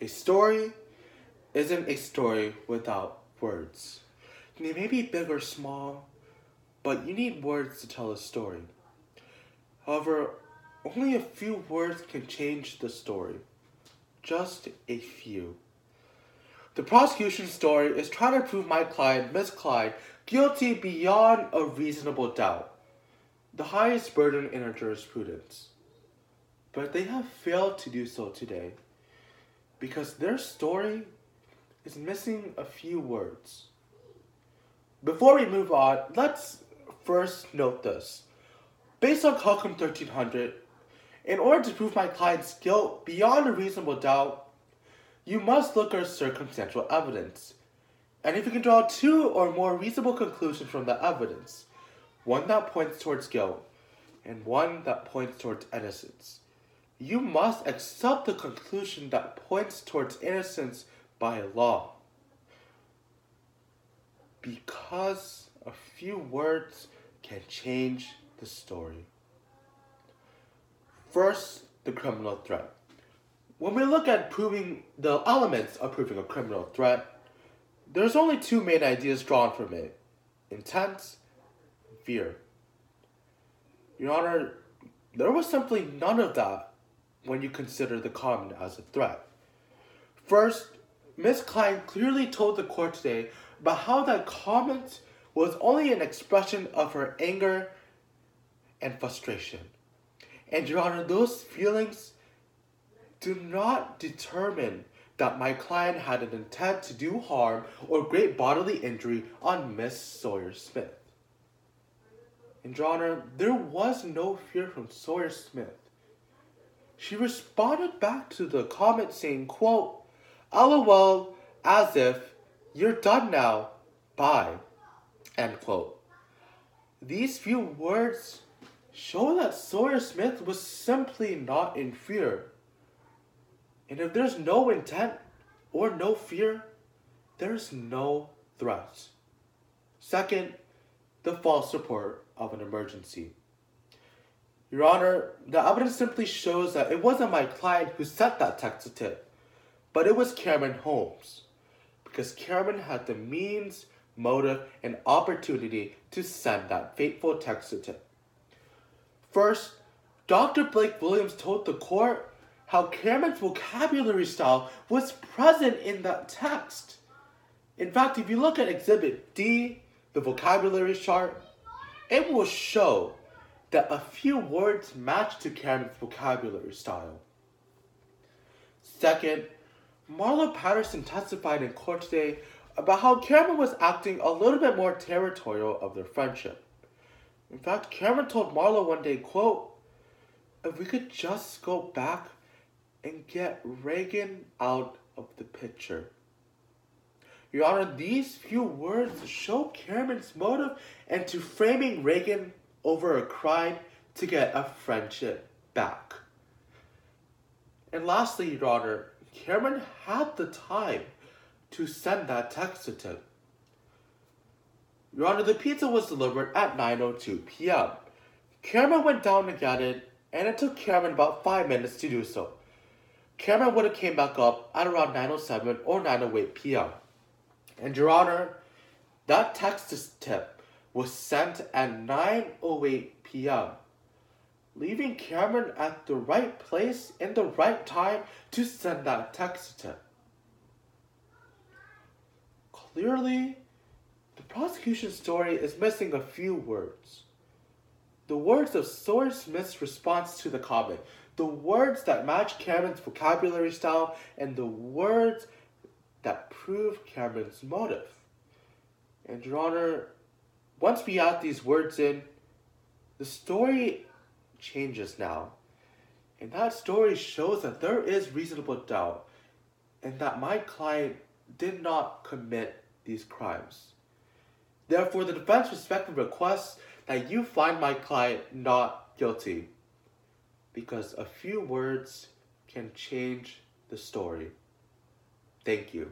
A story isn't a story without words. They may be big or small, but you need words to tell a story. However, only a few words can change the story. Just a few. The prosecution story is trying to prove my client, Miss Clyde, guilty beyond a reasonable doubt, the highest burden in our jurisprudence. But they have failed to do so today because their story is missing a few words. Before we move on, let's first note this. Based on Cochrane 1300, in order to prove my client's guilt beyond a reasonable doubt, you must look at circumstantial evidence. And if you can draw two or more reasonable conclusions from the evidence, one that points towards guilt and one that points towards innocence, you must accept the conclusion that points towards innocence by law. Because a few words can change the story. First, the criminal threat. When we look at proving the elements of proving a criminal threat, there's only two main ideas drawn from it: intent and fear. Your Honor, there was simply none of that when you consider the comment as a threat. First, Ms. Klein clearly told the court today about how that comment was only an expression of her anger and frustration. And Your Honor, those feelings do not determine that my client had an intent to do harm or great bodily injury on Miss Sawyer-Smith. And Your Honor, there was no fear from Sawyer-Smith. She responded back to the comment saying, quote, "LOL, as if, you're done now, bye," end quote. These few words show that Sawyer-Smith was simply not in fear. And if there's no intent or no fear, there's no threat. Second, the false report of an emergency. Your Honor, the evidence simply shows that it wasn't my client who sent that text to tip, but it was Cameron Holmes, because Cameron had the means, motive, and opportunity to send that fateful text to tip. First, Dr. Blake Williams told the court how Cameron's vocabulary style was present in that text. In fact, if you look at Exhibit D, the vocabulary chart, it will show that a few words match to Cameron's vocabulary style. Second, Marlo Patterson testified in court today about how Cameron was acting a little bit more territorial of their friendship. In fact, Cameron told Marlo one day, quote, "If we could just go back and get Reagan out of the picture." Your Honor, these few words show Cameron's motive into framing Reagan over a crime to get a friendship back. And lastly, Your Honor, Cameron had the time to send that text to Tim. Your Honor, the pizza was delivered at 9:02 p.m. Cameron went down to get it, and it took Cameron about 5 minutes to do so. Cameron would have came back up at around 9:07 or 9:08 p.m. And Your Honor, that text to tip was sent at 9:08 p.m., leaving Cameron at the right place in the right time to send that text to tip. Clearly, the prosecution's story is missing a few words. The words of Sawyer-Smith's response to the comment, the words that match Cameron's vocabulary style, and the words that prove Cameron's motive. And Your Honor, once we add these words in, the story changes now. And that story shows that there is reasonable doubt and that my client did not commit these crimes. Therefore, the defense respectfully requests that you find my client not guilty, because a few words can change the story. Thank you.